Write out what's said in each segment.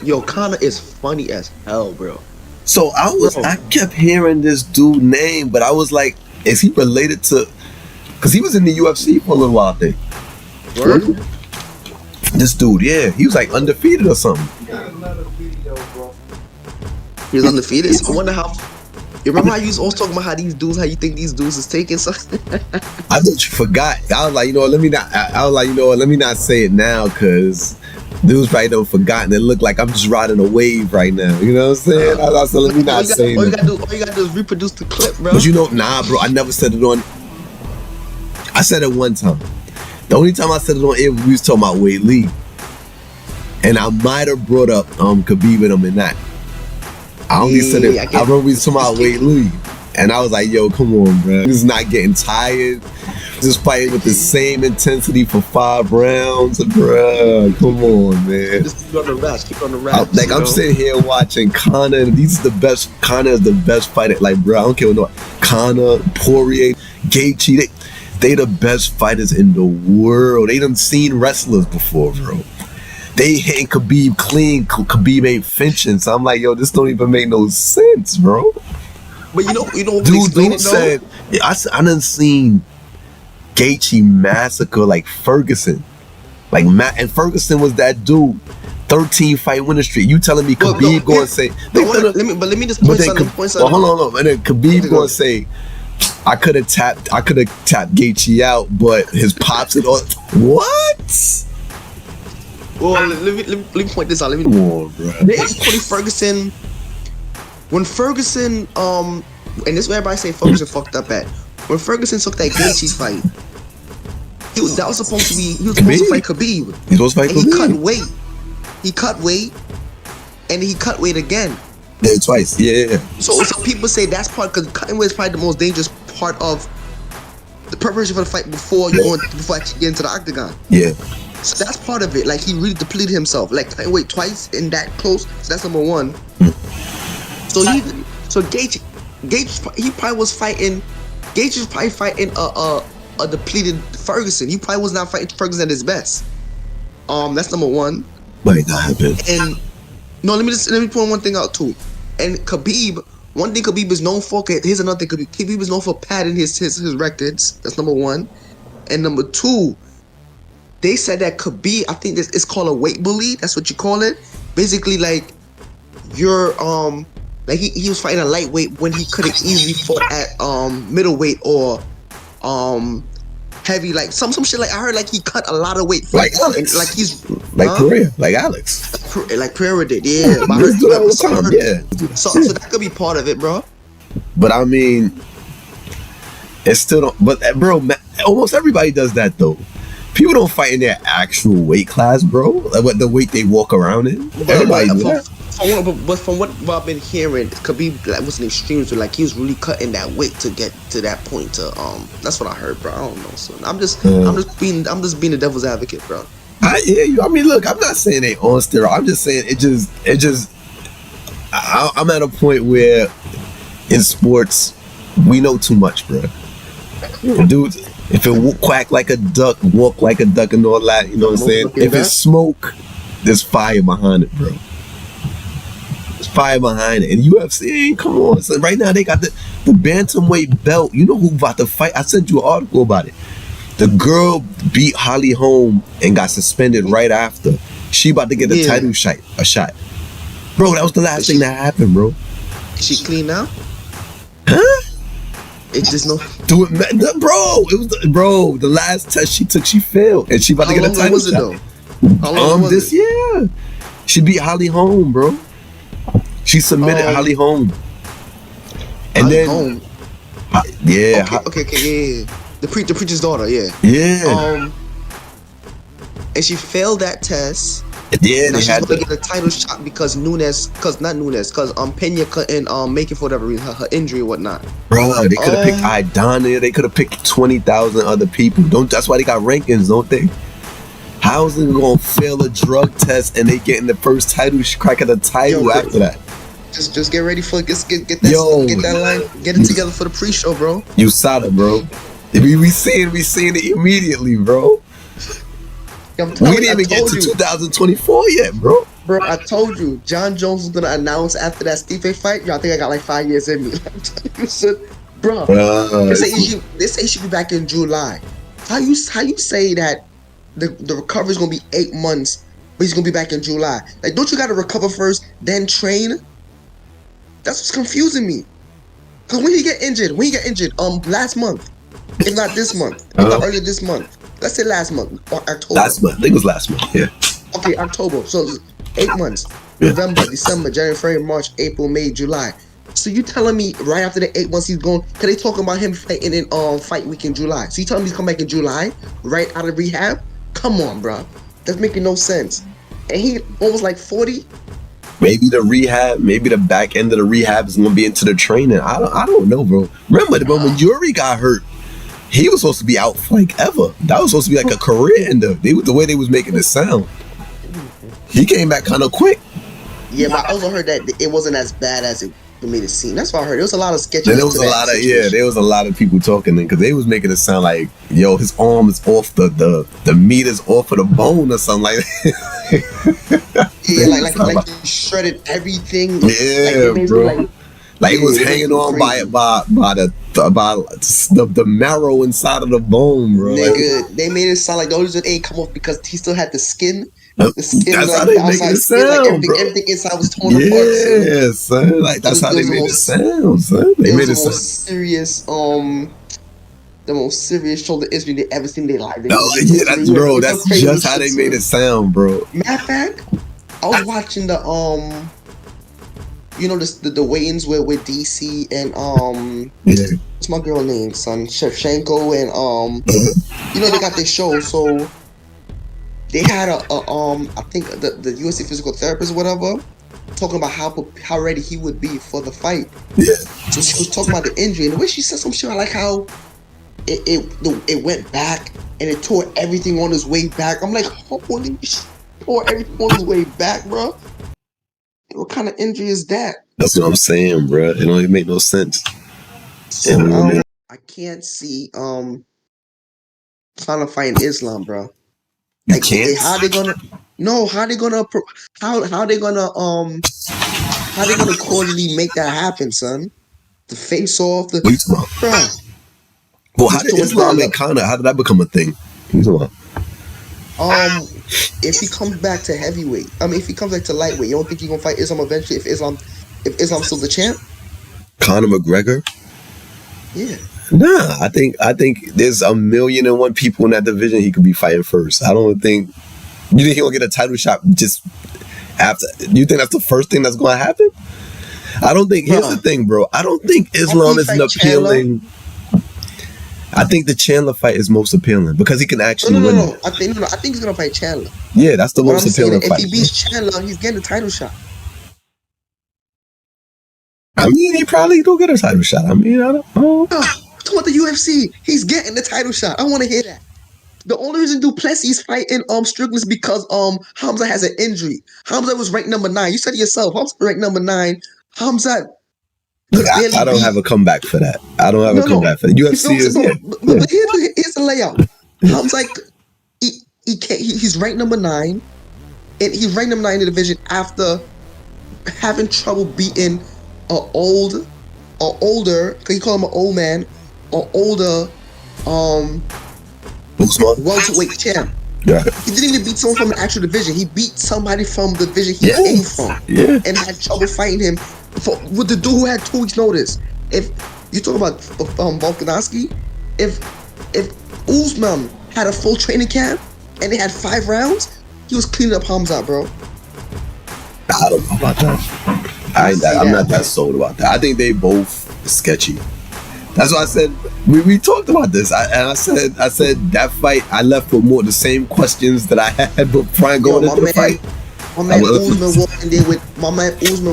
Yo, Connor is funny as hell, bro. So I kept hearing this dude name, but I was like, is he related to? Because he was in the UFC for a little while, I think. Word? This dude, yeah, he was like undefeated or something. He was undefeated. I wonder how. You remember how you was always talking about how these dudes, how you think these dudes is taking something? I thought you forgot. I was like, you know what, let me not. I was like, you know what, let me not say it now, because dudes probably don't forgotten. It looked like I'm just riding a wave right now. You know what I'm saying? I said, let me not say it. All you gotta do is reproduce the clip, bro. But you know, nah, bro, I never said it on. I said it one time. The only time I said it on air, we was talking about Wade Lee, and I might have brought up Khabib and him in that. I only said it. I remember we was talking about Wade Lee, and I was like, "Yo, come on, bro. This is not getting tired. Just fighting with the same intensity for 5 rounds, bro. Come on, man. Just keep on the rest. Keep on the rest. Like I'm sitting here watching Conor, and these are the best. Conor is the best fighter. Like, bro, I don't care what. Conor, Poirier, Gaethje, they the best fighters in the world. They done seen wrestlers before, bro. They hitting Khabib clean. Khabib ain't finching. So I'm like, yo, this don't even make no sense, bro. But you know, dude said, yeah, I done seen Gaethje massacre like Ferguson, like and Ferguson was that dude. 13 fight winning streak. You telling me Khabib going to say? Let me just point something. Hold on. And then Khabib going to say, I could have tapped Gaethje out, but his pops and all. What? Well, let me point this out. They equally Ferguson. When Ferguson, and this is where everybody say Ferguson fucked up at. When Ferguson took that Gaethje fight, that was supposed to be, he was supposed to fight Khabib. He was supposed to fight Khabib. He cut weight. He cut weight, and he cut weight again. Yeah, twice. Yeah. So people say that's part, because cutting weight is probably the most dangerous part of the preparation for the fight before actually get into the octagon. Yeah. So that's part of it. Like, he really depleted himself. Like, cutting weight twice in that close. So that's number one. So Gaethje, he probably was fighting. Gaethje was probably fighting a depleted Ferguson. He probably was not fighting Ferguson at his best. That's number one. Might not happen. And no, let me point one thing out too. And Khabib, one thing Khabib is known for. Here's another thing. Khabib is known for padding his records. That's number one. And number two, they said that Khabib, I think it's called a weight bully. That's what you call it. Basically, like, you're like he was fighting a lightweight when he could have easily fought at middleweight or heavy, like some shit. Like, I heard like he cut a lot of weight, like Alex, and, like he's Pereira, like Alex, like Pereira did. Yeah, but so that could be part of it, bro. But I mean, it's still don't. But bro, almost everybody does that though. People don't fight in their actual weight class, bro. Like what the weight they walk around in. Everybody do that. But from what I've been hearing, Khabib was an extreme, so like he was really cutting that weight to get to that point. That's what I heard, bro. I don't know. So I'm just being the devil's advocate, bro. I hear you. I mean, look, I'm not saying they on steroids. I'm just saying it just. I'm at a point where in sports we know too much, bro. Dude, if it quack like a duck, walk like a duck, and all that, you know what I'm saying? If it's smoke, there's fire behind it, bro. Fire behind it. And UFC, come on. So right now they got the bantamweight belt. You know who about to fight? I sent you an article about it. The girl beat Holly Holm and got suspended right after. She about to get a title shot. Bro, that was the last thing that happened, bro. Is she clean now? Huh? It's just no. Do it, bro. It was bro. The last test she took, she failed, and she about to get a title shot. How long was this year? She beat Holly Holm, bro. She submitted Holly Holm. And Holly then Holm. Yeah. Okay, yeah. The preacher's daughter, yeah. Yeah. And she failed that test. Yeah, now they had to get a title shot because Pena couldn't make it for whatever reason, her injury or whatnot. Bro, they could have picked Idana. They could have picked 20,000 other people. That's why they got rankings, don't they? How is it gonna fail a drug test and they getting the first title crack at the title after that? Just get ready for get that line, get it together for the pre-show, bro. You saw it, bro. We seeing it immediately, bro. We didn't even get to 2024 yet, bro. Bro, I told you, John Jones was gonna announce after that Stipe fight. Y'all think I got like 5 years in me. I'm telling you, son, bro. They say he should be back in July. How you say that the recovery is gonna be 8 months, but he's gonna be back in July? Like, don't you gotta recover first, then train? That's what's confusing me. Cause when he get injured, last month, if not this month, if not earlier this month, let's say last month, or October. Last month, I think it was last month. Yeah. Okay, October. So 8 months. November, December, January, February, March, April, May, July. So you telling me right after the 8 months he's going? Cause they talking about him fighting in fight week in July. So you telling me he's come back in July, right out of rehab? Come on, bro. That's making no sense. And he almost like 40. Maybe the rehab, maybe the back end of the rehab is gonna be into the training. I don't know, bro. Remember when Yuri got hurt, he was supposed to be out for like ever. That was supposed to be like a career ender. The way they was making it sound. He came back kind of quick. Yeah, but I also heard that it wasn't as bad as it made it seem. That's what I heard. There was a lot of sketches. There was a lot of people talking because they was making it sound like, yo, his arm is off the meat is off of the bone or something like that. Yeah, like he shredded everything. Yeah, bro. Like it was hanging on by the marrow inside of the bone, bro. Nigga, they made it sound like the only reason it ain't come off because he still had the skin. The skin, that's like how they the make outside it skin, sound, like bro. everything inside was torn apart. Yeah, son. Like that's how they made it sound, son. They made it sound serious. The most serious shoulder injury they ever seen in their life. That's just how they made it sound, bro. Matter of fact, I was watching the the weigh-ins with DC and what's my girl name, son? Shevchenko and they got their show, so they had I think the UFC physical therapist or whatever talking about how ready he would be for the fight. Yeah. So she was talking about the injury and the way she said some shit, I like how it went back and it tore everything on his way back. I'm like, holy shit, tore everything on his way back, bro. What kind of injury is that? That's what I'm saying, bro. It don't even make no sense. So, I can't see trying to fight in Islam, bro. You can't. How they gonna cordially make that happen, son? The face off, bro. Well, how did Islam and Kana? How did that become a thing? If he comes back to heavyweight, if he comes back to lightweight, you don't think he's gonna fight Islam eventually? If Islam's still the champ? Conor McGregor? Yeah. Nah, I think there's 1,000,001 people in that division he could be fighting first. I don't think. You think he'll get a title shot just after? You think that's the first thing that's going to happen? I don't think. Here's the thing, bro. I don't think Islam is appealing. I think the Chandler fight is most appealing because he can actually win. No. I think he's gonna fight Chandler. Yeah, that's the most appealing fight. If he beats Chandler, he's getting a title shot. I mean, he probably don't get a title shot. I mean, I don't know. Talking about the UFC, he's getting the title shot. I want to hear that. The only reason Duplessis is fighting Strickland is because Hamza has an injury. Hamza was ranked number 9. You said it yourself. Hamza ranked number 9. Hamza. Look, I don't have a comeback for that. I don't have a comeback for that. UFC is But here's the layout. Hamza, like, he's ranked number 9, and he's ranked number 9 in the division after having trouble beating older, because you call him an old man, or older welterweight champ. Yeah. He didn't even beat someone from the actual division. He beat somebody from the division he came from, and had trouble fighting him with the dude who had 2 weeks notice. If you talk about Volkanovski, if Usman had a full training camp and they had 5 rounds, he was cleaning up Hamza, bro. I don't know about that. I'm not that sold about that. I think they both sketchy. That's why I said we talked about this. I said that fight I left with more of the same questions that I had before going into the fight. My man Usman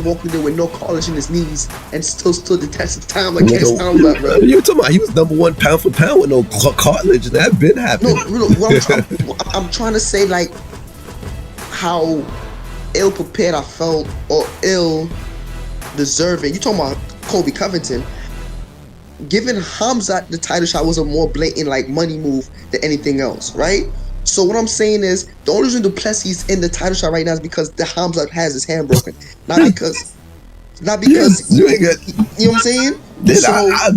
walking there with no cartilage in his knees and still stood the test of time like Ken Stoneback, bro. You're talking about he was number 1 pound for pound with no cartilage, and that been happening. No, I'm trying to say, like, how ill prepared I felt or ill deserving. You talking about Colby Covington? Giving Hamza the title shot was a more blatant, like, money move than anything else, right? So what I'm saying is, the only reason Duplessis in the title shot right now is because the Hamza has his hand broken, not because you ain't got. you know what I'm saying? Yeah, So I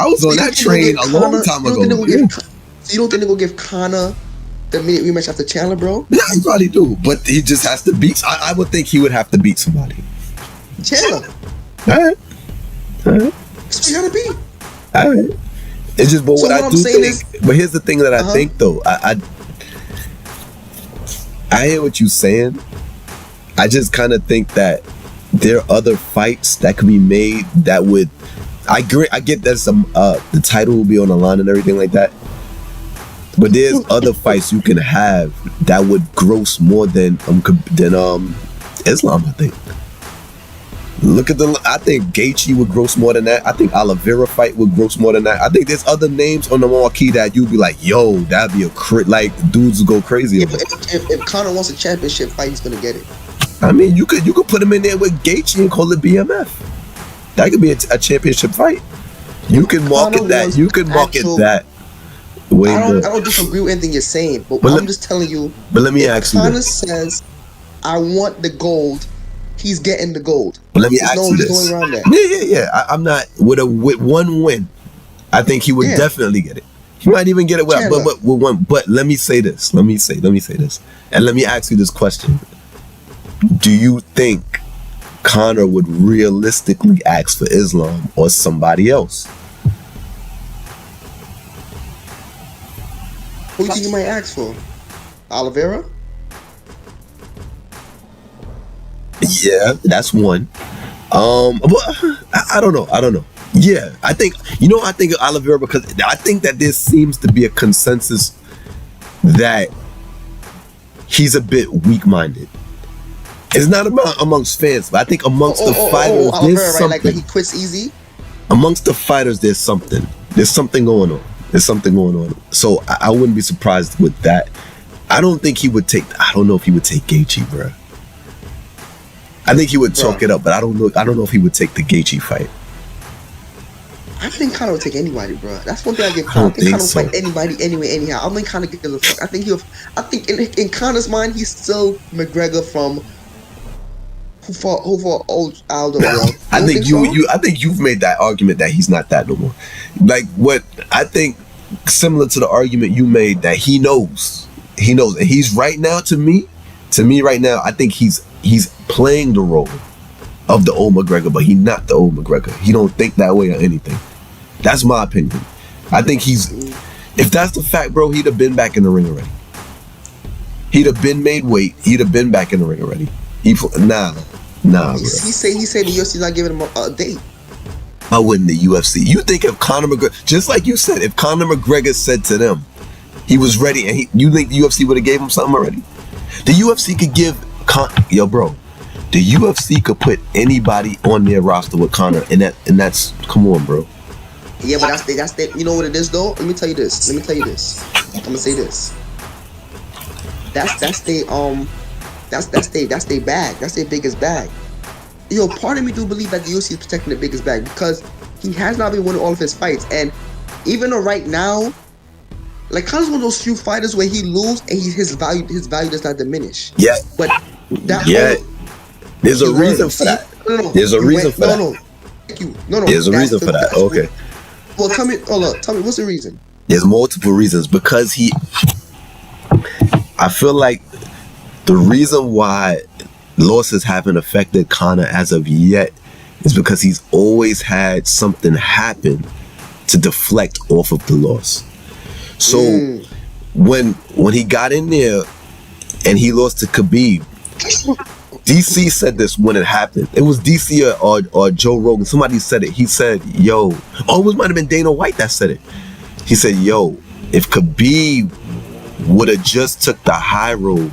was on that train a long time ago. You don't think they're gonna give Conor the minute rematch after Chandler, bro? Yeah, he probably do, but he just has to beat. I would think he would have to beat somebody. Chandler. All right. That's what you gotta beat. All right. It's just, but So what I what do I'm saying think. is, But here's the thing that I think though. I hear what you're saying. I just kind of think that there are other fights that could be made that would. I agree. I get that the title will be on the line and everything like that. But there's other fights you can have that would gross more than Islam. I think. Look at I think Gaethje would gross more than that. I think Oliveira fight would gross more than that. I think there's other names on the marquee that you'd be like, yo, that'd be like dudes would go crazy. Yeah, but if Conor wants a championship fight, he's gonna get it. I mean, you could put him in there with Gaethje and call it BMF. That could be a championship fight. You can market that. You can market that. I don't disagree with anything you're saying, but I'm just telling you. But let me ask you. Conor says, "I want the gold." He's getting the gold. But let me ask you this. Going around that. Yeah. I'm not with one win. I think he would definitely get it. He might even get it well, but with one. But let me say this. Let me say this, and let me ask you this question. Do you think Conor would realistically ask for Islam or somebody else? Who do you think he might ask for? Oliveira? Yeah, that's one. But I don't know. Yeah, I think Oliveira, because I think that there seems to be a consensus that he's a bit weak-minded. It's not amongst fans, but I think amongst the fighters, there's something. Right? Like he quits easy. Amongst the fighters, there's something. There's something going on. So I wouldn't be surprised with that. I don't think he would take. I don't know if he would take Gaethje, bro. I think he would talk it up, but I don't know if he would take the Gaethje fight. I think Conor would take anybody, bro. That's one thing I give Conor. I think Conor would fight anybody, anyway, anyhow. I don't think Conor gives a fuck. I think in Conor's mind, he's still McGregor from who fought old Aldo. Bro. I think you've made that argument that he's not that no more. Like what I think, similar to the argument you made that he knows, and he's right now to me right now. I think he's playing the role of the old McGregor, but he's not the old McGregor. He don't think that way or anything. That's my opinion. I think if that's the fact, bro, he'd have been back in the ring already. He'd have been made weight. He'd have been back in the ring already. Nah, bro. He said the UFC's not giving him a date. I wouldn't the UFC. You think if Conor McGregor, just like you said, if Conor McGregor said to them he was ready, and you think the UFC would have gave him something already? The UFC could give bro. The UFC could put anybody on their roster with Conor, and that's come on, bro. Yeah, but that's the you know what it is though. Let me tell you this. I'm gonna say this. That's their bag. That's their biggest bag. Yo, part of me do believe that the UFC is protecting the biggest bag because he has not been winning all of his fights, and even though right now, like Conor's one of those few fighters where he lose and his value does not diminish. Yeah, but there's a reason for that. There's a reason for that. No. There's a reason for that. Okay. Well, tell me what's the reason? There's multiple reasons because I feel like the reason why losses haven't affected Conor as of yet is because he's always had something happen to deflect off of the loss. So when he got in there and he lost to Khabib, DC said this when it happened. It was DC or Joe Rogan. Somebody said it. He said, yo, it might have been Dana White that said it. He said, yo, if Khabib would have just took the high road,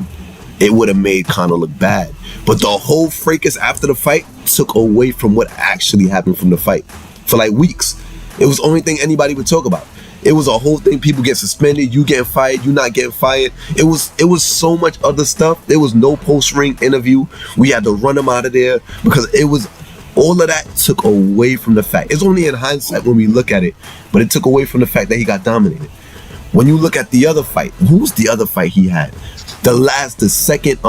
it would have made Conor look bad. But the whole fracas after the fight took away from what actually happened from the fight for like weeks. It was the only thing anybody would talk about. It was a whole thing. People get suspended. You getting fired. You not getting fired. It was so much other stuff. There was no post-ring interview. We had to run him out of there because it was all of that took away from the fact. It's only in hindsight when we look at it, but it took away from the fact that he got dominated. when you look at the other fight, who's the other fight he had? The second,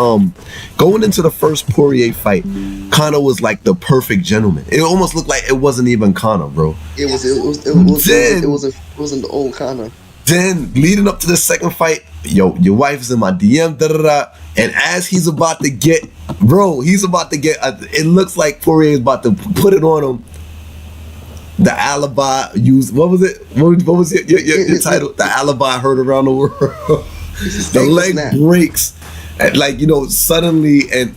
going into the first Poirier fight, Conor was like the perfect gentleman. It almost looked like it wasn't even Conor, bro. It wasn't the old Conor. Then leading up to the second fight, yo, your wife's in my DM, and as he's about to get, it looks like Poirier is about to put it on him. The alibi used, what was it? What was your title? The alibi heard around the world. The leg breaks, and like, suddenly, and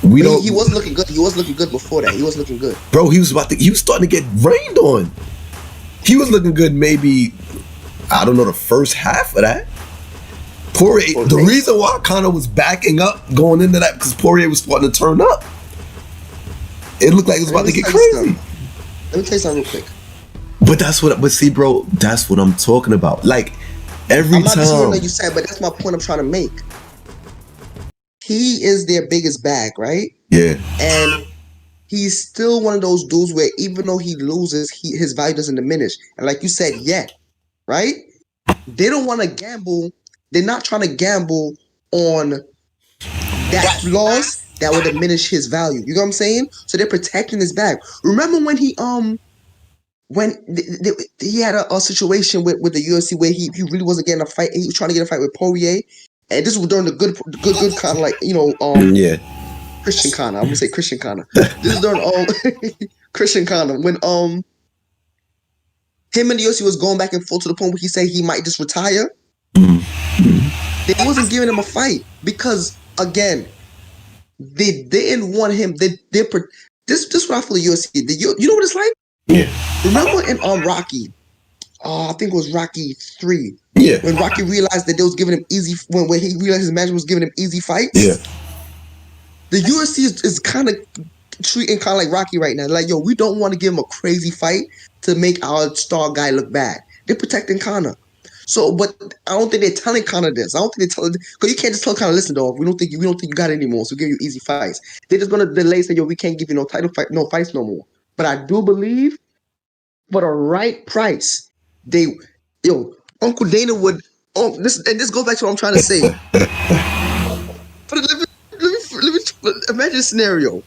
we don't. He was looking good. He was looking good before that. He was looking good, bro. He was starting to get rained on. He was looking good. Maybe, I don't know, the first half of that. Poirier. The reason why Conor was backing up going into that because Poirier was starting to turn up. It looked like it was about to get crazy. Let me tell you something real quick. But see, bro, that's what I'm talking about. Like. I'm not disagreeing what you said, but that's my point I'm trying to make. He is their biggest bag, right? Yeah. And he's still one of those dudes where even though he loses, his value doesn't diminish. And like you said, right? They don't want to gamble. They're not trying to gamble on that loss that would diminish his value. You know what I'm saying? So they're protecting his bag. Remember when he he had a situation with the UFC where he really wasn't getting a fight. He was trying to get a fight with Poirier, and this was during the good kind of like Christian Conor. I'm gonna say Christian Conor. This is during Christian Conor when him and the UFC was going back and forth to the point where he said he might just retire. They wasn't giving him a fight because again, they didn't want him. This is what I feel the UFC. You know what it's like? Yeah. Remember in Rocky? I think it was Rocky 3. Yeah. When Rocky realized that they was giving him easy when he realized his manager was giving him easy fights. Yeah. The UFC is kind of treating kind of like Rocky right now. Like, yo, we don't want to give him a crazy fight to make our star guy look bad. They're protecting Conor. So, but I don't think they're telling Conor this. I don't think they're telling, because you can't just tell Conor, listen, dog, we don't think you got it anymore, so we'll give you easy fights. They're just gonna delay, say, yo, we can't give you no title fight, no fights no more. But I do believe for the right price, Uncle Dana would. This goes back to what I'm trying to say. Let me imagine a scenario.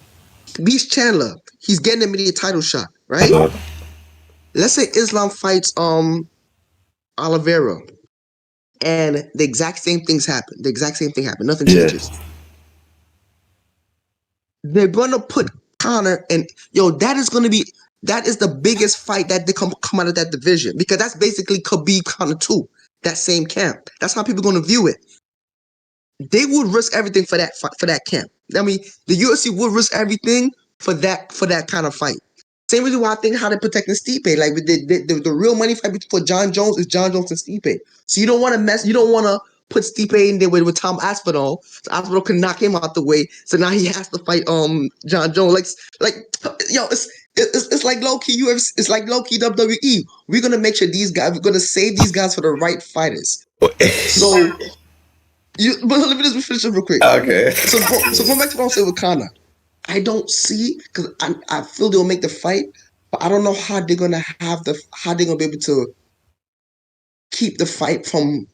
Beast Chandler, he's getting an immediate title shot, right? Let's say Islam fights Oliveira, and the exact same things happen. Nothing changes. They're gonna put Conor, and that is the biggest fight that they come out of that division, because that's basically Khabib Conor 2, that same camp. That's how people are gonna view it. They would risk everything for that camp. I mean, the UFC would risk everything for that kind of fight. Same reason why I think how they're protecting Stipe. Like the real money fight for John Jones is John Jones and Stipe. So you don't want to put Stipe in there with Tom Aspinall, so Aspinall can knock him out the way. So now he has to fight John Jones. It's like low key UFC. It's like low key WWE. We're gonna make sure we're gonna save these guys for the right fighters. So, but let me just finish it real quick. Okay. So going back to what I'm saying with Conor, I don't see, because I feel they'll make the fight, but I don't know how they're gonna be able to keep the fight from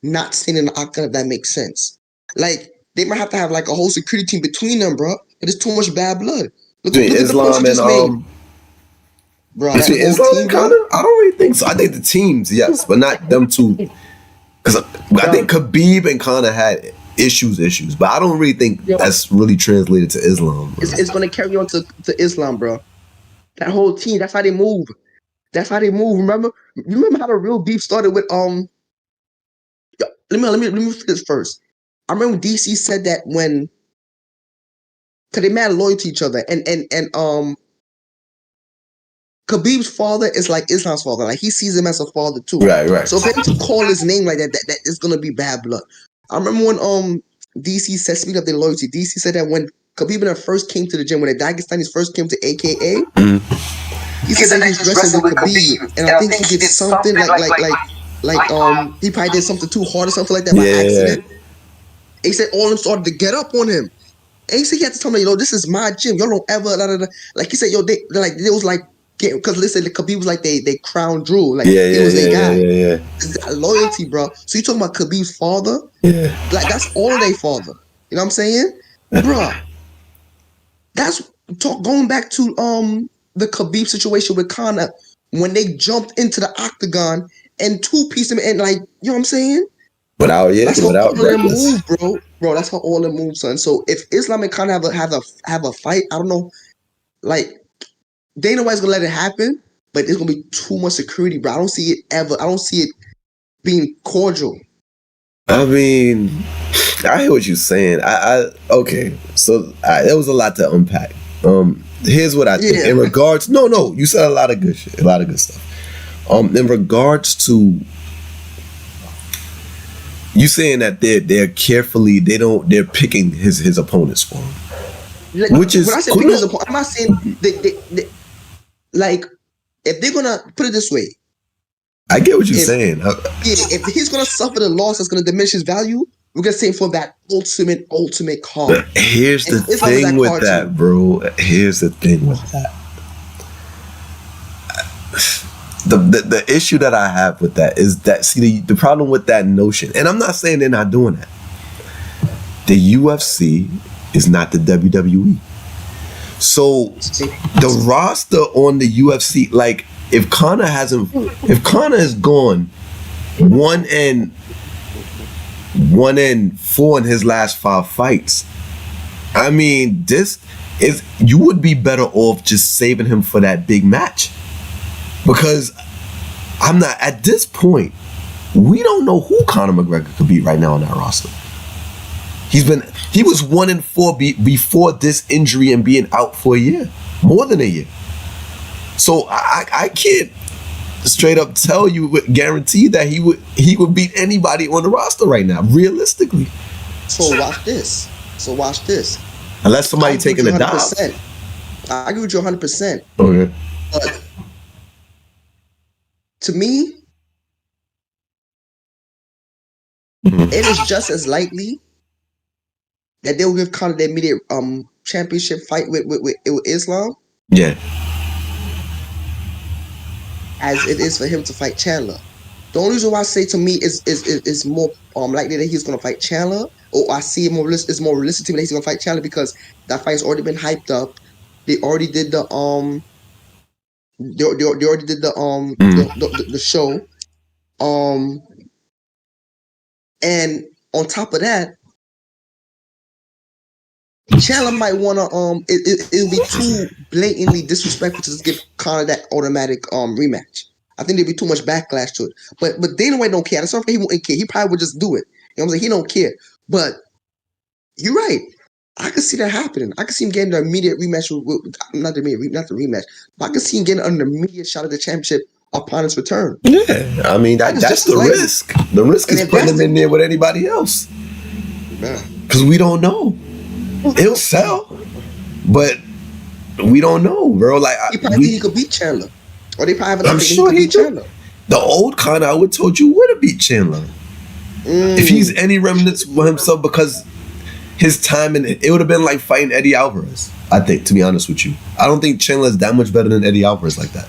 not staying in the octagon, if that makes sense. Like, they might have to have like a whole security team between them, bro. There's too much bad blood. Look at Islam and bro, between Islam and Conor? I don't really think so. I think the teams, yes, but not them two. Because I think Khabib and Conor had issues, but I don't really think that's really translated to Islam. It's going to carry on to Islam, bro. That whole team, that's how they move. Remember how the real beef started with let me finish this first. I remember DC said that when, because they mad loyal to each other, and Khabib's father is like Islam's father. Like, he sees him as a father too. Right. So for him to call his name like that is gonna be bad blood. I remember when DC said, speak of their loyalty. DC said that when Khabib first came to the gym, when the Dagestanis first came to AKA, he said that he's wrestling with Khabib, and I think he did something like he probably did something too hard or something like that by accident. And he said all of them started to get up on him. And he said he had to tell me, this is my gym. Y'all don't ever, like he said, they was like because listen, Khabib was like they crown jewel, like Yeah, it was a guy. yeah. It's that loyalty, bro. So you talking about Khabib's father? Yeah. Like that's all they father. You know what I'm saying, bro? That's going back to the Khabib situation with Conor when they jumped into the octagon and two-pieced him, and like, you know what I'm saying? Without That's how all of them reckless. move, bro. Bro, that's how all them move, son. So if Islam and Conor have a fight, I don't know, like Dana White's gonna let it happen, but there's gonna be too much security, bro. I don't see it ever. I don't see it being cordial. I mean, I hear what you're saying. Okay. So there was a lot to unpack. Here's what I think. In regards, no, you said a lot of good shit, a lot of good stuff. In regards to you saying that they're carefully, they're picking his opponents for him, which is when I say picking his opponent, I'm not saying they like if they're gonna put it this way. I get what you're saying. Yeah, if he's gonna suffer the loss that's gonna diminish his value, we're gonna say for that ultimate card. Here's the thing with that, bro. Here's the thing with that. The issue that I have with that is that, see, the problem with that notion, and I'm not saying they're not doing that. The UFC is not the WWE. So the roster on the UFC, like if Conor has gone 1-4 in his last 5 fights, I mean, you would be better off just saving him for that big match. Because I'm not, at this point, we don't know who Conor McGregor could beat right now on that roster. He was 1-4 before this injury and being out for a year, more than a year. So I can't straight up tell you with guarantee that he would beat anybody on the roster right now, realistically. So watch this. Unless somebody taking a dive. I agree with you 100%. Okay. But to me, it is just as likely that they will give Conor the immediate championship fight with Islam. Yeah. As it is for him to fight Chandler. The only reason why I say to me is more likely that he's gonna fight Chandler, or I see it it's more realistic to me that he's gonna fight Chandler because that fight's already been hyped up. They already did the they already did the show. And on top of that, Chandler might wanna it'll be too blatantly disrespectful to just give Conor that automatic rematch. I think there'd be too much backlash to it. But Dana White don't care. That's not he won't care. He probably would just do it. You know what I'm saying? He don't care. But you're right. I could see that happening. I could see him getting an immediate rematch not the rematch, but I could see him getting an immediate shot at the championship upon his return. Yeah, I mean that's the risk. The risk is putting him in there with anybody else. Because we don't know. He'll sell, but we don't know, bro. Like he could beat Chandler, or they probably have I'm sure he could. Chandler. The old Conor, I would told you would have beat Chandler if he's any remnants for himself, because his time in it would have been like fighting Eddie Alvarez. I think, to be honest with you, I don't think Chandler is that much better than Eddie Alvarez like that.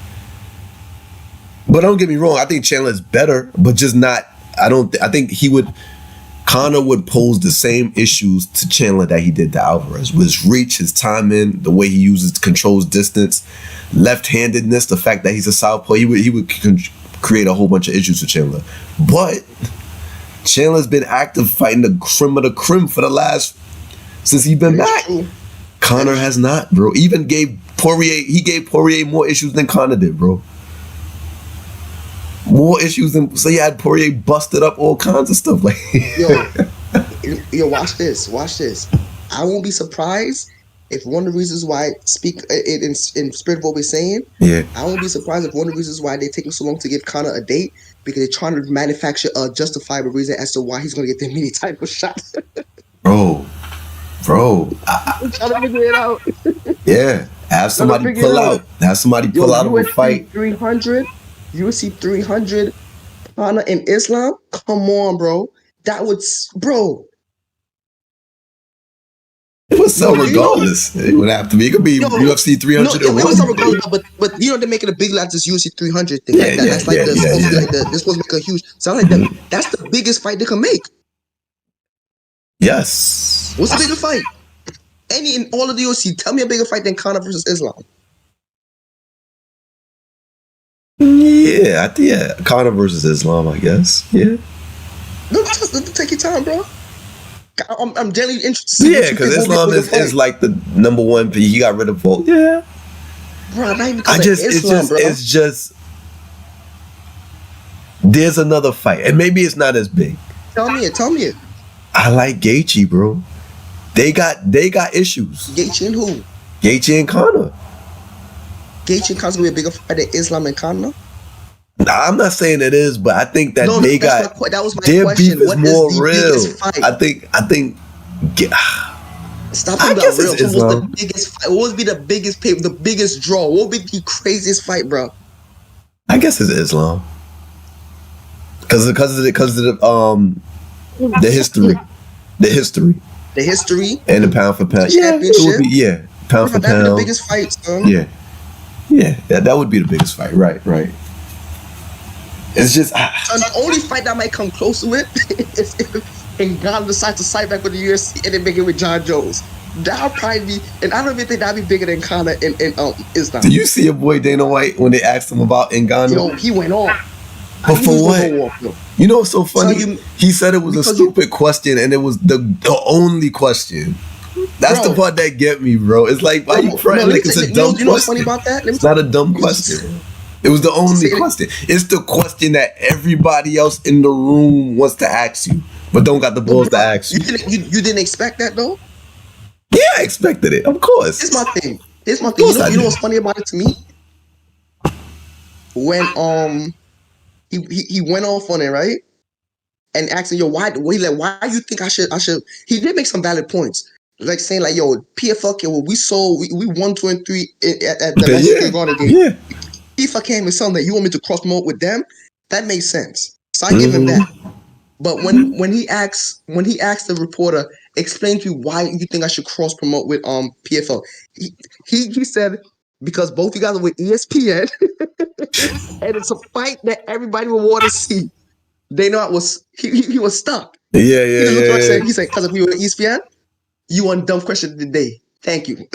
But don't get me wrong, I think Chandler is better, but just not. I think Conor would pose the same issues to Chandler that he did to Alvarez, with his reach, his timing, the way he controls distance, left-handedness, the fact that he's a southpaw. He would create a whole bunch of issues for Chandler. But Chandler's been active fighting the creme of the creme since he's been back. Conor has not, bro. Even gave Poirier more issues than Conor did, bro. More issues than, so you had Poirier busted up all kinds of stuff. Like, yo, watch this. I won't be surprised if one of the reasons why in spirit of what we're saying. Yeah. I won't be surprised if one of the reasons why they're taking so long to give Conor a date, because they're trying to manufacture a justifiable reason as to why he's going to get the immediate title shot. Bro, I'm trying to figure it out. Yeah, have somebody pull out. Have somebody pull out of a fight. 300. UFC 300, Conor and Islam. Come on, bro. That would, bro. It was so regardless. It would have to be. It could be UFC 300. No, it was so regardless, but you know they're making a big lot this UFC 300 thing. Like that. That's like supposed to be like they're supposed to make a huge. Sound like that. That's the biggest fight they can make. Yes. What's the bigger fight? Any in all of the UFC, tell me a bigger fight than Conor versus Islam. Yeah, Conor versus Islam, I guess. Yeah. No, just take your time, bro. I'm genuinely interested. Yeah, because Islam is like the number one. He got rid of Volt. Yeah. Bro, not even Islam, it's just there's another fight, and maybe it's not as big. Tell me it. I like Gaethje, bro. They got issues. Gaethje and who? Gaethje and Conor. Gaethje and Conor's gonna be a bigger fight than Islam and Conor? Nah, I'm not saying it is, but I think that that was my their question. beef is what more is the real. biggest fight? I think. Stop talking about real. So what's the biggest fight? What would be the biggest the biggest draw? What would be the craziest fight, bro? I guess it's Islam. Because of the history. The history and the pound for pound. Yeah, it would be, pound for pound. That would be the biggest fight, son. Yeah, that would be the biggest fight. Right. It's just so the only fight that might come close to it is if Ngannou decides to side back with the UFC and then make it with John Jones. That'll probably be, and I don't even think that'd be bigger than Conor and Islam. Do you see your boy Dana White when they asked him about Ngannou? Yo, he went off. But for what? You know what's so funny? He said it was a stupid question, and it was the only question. That's the part that get me, bro. It's like, why you fronting like it's a dumb question? You know what's funny about that? It's not a dumb question. It was the only question. It's the question that everybody else in the room wants to ask you, but don't got the balls to ask you. You didn't expect that, though? Yeah, I expected it. Of course. Here's my thing. You know what's funny about it to me? When he went off on it, right? And asking, yo, why you think I should? He did make some valid points, like saying like, yo, PFL, we won 2 and 3 at the Mexican Garden game. Yeah. If I came with something that you want me to cross promote with them, that makes sense. So I give him that. But when he asked the reporter, explain to me why you think I should cross promote with PFL, he said, because both you guys are with ESPN and it's a fight that everybody will want to see. They know he was stuck. Yeah. He said, because if we were at ESPN, you won dumb question of the day. Thank you.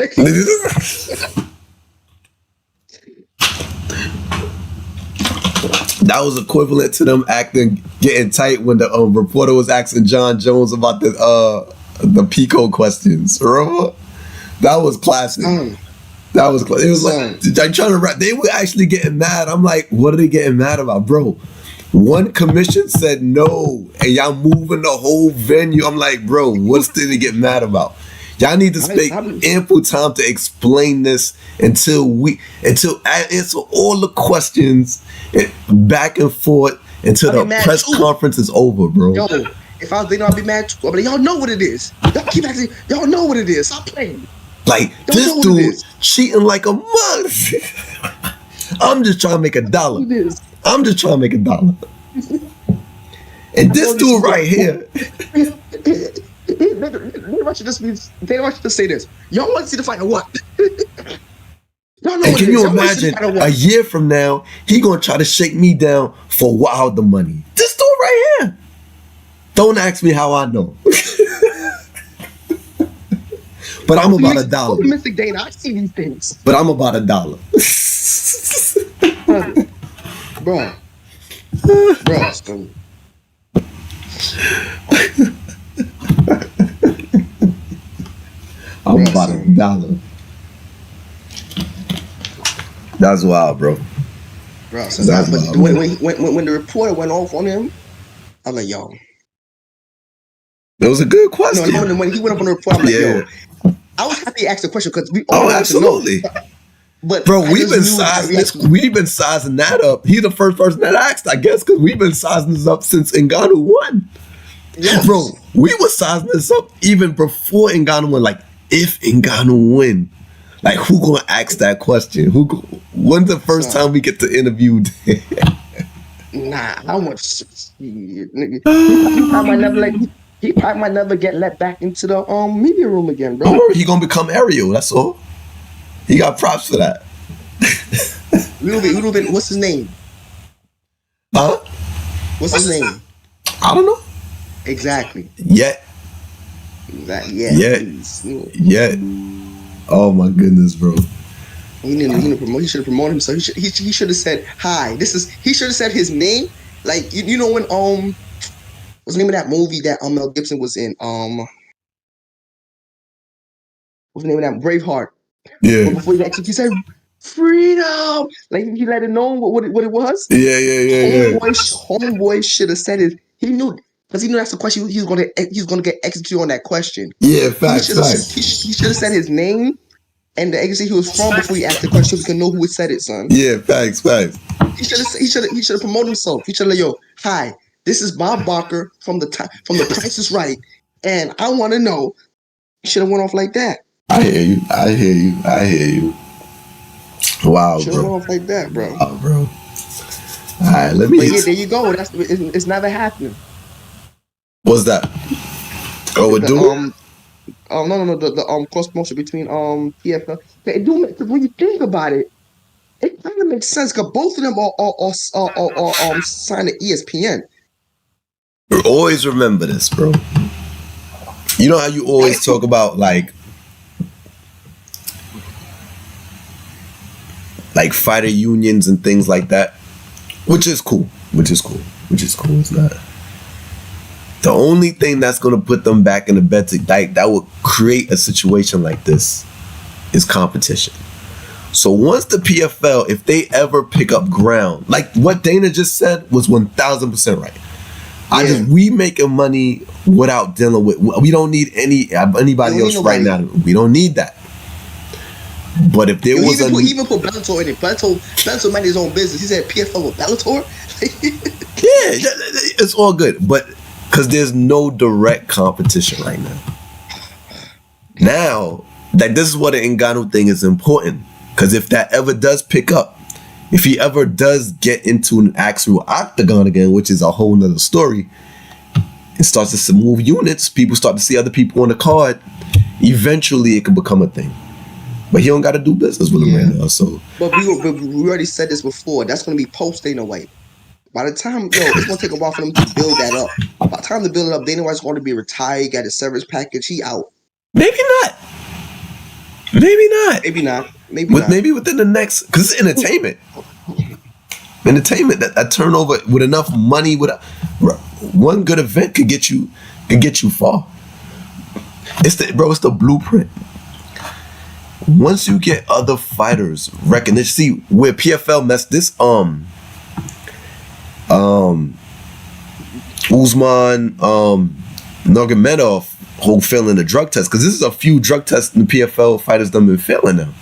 That was equivalent to them getting tight when the reporter was asking John Jones about the Pico questions. Remember? That was classic. That was classic. It was like I'm trying to rap. They were actually getting mad. I'm like, what are they getting mad about, bro? One commission said no, and y'all moving the whole venue. I'm like, bro, what's there to get mad about? Y'all need to spend ample time to explain this until I answer all the questions back and forth until the press conference is over, bro. Yo, if I was there, I'd be mad too. But y'all know what it is. Y'all keep asking. Y'all know what it is. Stop playing. Like this dude cheating like a mug. I'm just trying to make $1. I'm just trying to make $1. And this dude right here. They want you to say this. Y'all want to see the fight or what? And can you imagine a year from now, he gonna try to shake me down for Wilder money? This dude right here. Don't ask me how I know. But I'm about $1. Mr. Dana, I see these things. But I'm about $1. Bro. I'm about $1. That's wild, bro. Bro, so that's wild, when the reporter went off on him, I'm like, yo. It was a good question. No, when he went up on the report, I'm like, yo. I was happy to ask the question because we all absolutely. To know. But bro, we've been sizing that up. He's the first person that asked, I guess, because we've been sizing this up since Ngannou won. Yes. Bro, we were sizing this up even before Ngannou won. Like, if Ngannou win, like, who gonna ask that question? When's the first time we get to interview? Nah, how much? Nigga. He probably might never get let back into the media room again, Don't bro. worry, he gonna become Ariel. That's all. He got props for that. What's his name? Huh? What's his name? I don't know. Exactly. Yet. Yeah. Yet. Oh my goodness, bro. He should have promoted himself. He should have said, "Hi, He should have said his name. Like you know when what's the name of that movie that Mel Gibson was in? What's the name of that? Braveheart. Yeah. But before he said freedom. Like he let it know what it was. Yeah. Homeboy should have said it. He knew because he knew that's the question he's gonna get executed on that question. Yeah, facts. He should have said his name and the agency he was from before he asked the question so we can know who said it, son. Yeah, facts. He should have promoted himself. He should have yo, hi, this is Bob Barker from the Price is Right, and I want to know. He should have went off like that. I hear you. Wow, should have went off like that, bro. Wow, bro. All right, let me. But yeah, there you go. It's never happening. What's that? Oh, we're doing. No. The cross promotion between PFL. It do because when you think about it, it kind of makes sense because both of them are signed to ESPN. Always remember this, bro. You know how you always talk about like fighter unions and things like that, which is cool. It's not. The only thing that's gonna put them back in the bed that would create a situation like this is competition. So once the PFL, if they ever pick up ground, like what Dana just said was 1000% right. We making money without dealing with. We don't need anybody else right now. We don't need that. But if there was even put Bellator in it, Bellator made his own business. He said PFL with Bellator. Yeah, it's all good, but because there's no direct competition right now. Now, like this is what the Ngannou thing is important, because if that ever does pick up, if he ever does get into an actual octagon again, which is a whole nother story, it starts to move units. People start to see other people on the card. Eventually, it can become a thing. But he don't got to do business with him right now. So, but we already said this before. That's going to be post Dana White. By the time, it's going to take a while for them to build that up. By the time to build it up, Dana White's going to be retired, got a severance package. He out. Maybe not. Maybe within the next, because it's entertainment. That turnover with enough money, one good event could get you far. It's the blueprint. Once you get other fighters recognition, see where PFL messed this Usman Nurmagomedov whole failing the drug test, because this is a few drug tests the PFL fighters done been failing now.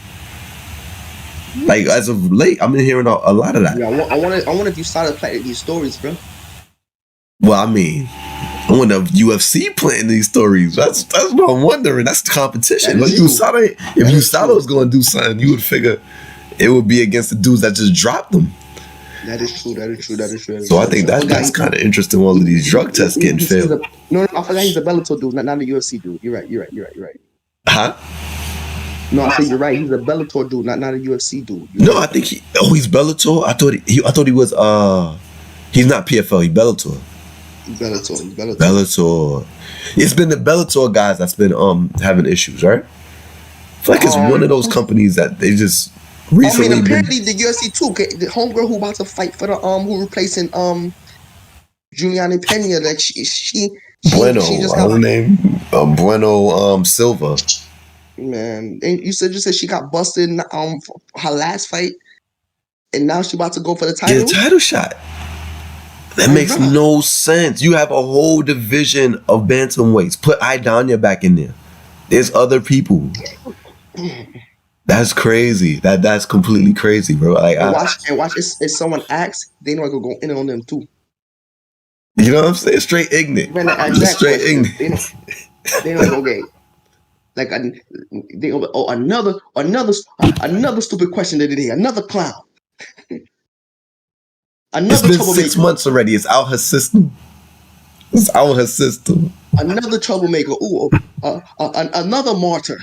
Like as of late, I've been hearing a lot of that. Yeah, I wonder if you started planting these stories, bro. Well, I mean, I wonder if UFC planting these stories. That's what I'm wondering. That's the competition. If USADA was going to do something, you would figure it would be against the dudes that just dropped them. That is true. So I think that's kind of interesting. All of these drug tests getting failed. No, I forgot he's a Bellator dude, not a UFC dude. You're right. Huh? No, I think you're right. He's a Bellator dude, not a UFC dude. No, I think he's Bellator. I thought he was he's not PFL. He's Bellator. Bellator. It's been the Bellator guys that's been having issues, right? I feel like it's one of those companies that they just recently. Apparently the UFC too. The homegirl who about to fight for the who replacing Juliana Pena, like she Bueno, just got her name Bueno Silva. Man, and you said she got busted in her last fight, and now she about to go for the title. Yeah, the title shot. That makes no sense. You have a whole division of bantamweights. Put Aidanya back in there. There's other people. That's crazy. That's completely crazy, bro. Like, watch. If someone asks, they know I could go in on them too. You know what I'm saying? Straight ignorant. Straight ignorant. They don't go gay. Like another stupid question that they did. Another clown. It's been 6 months already. It's out her system. Another troublemaker. Ooh, another martyr.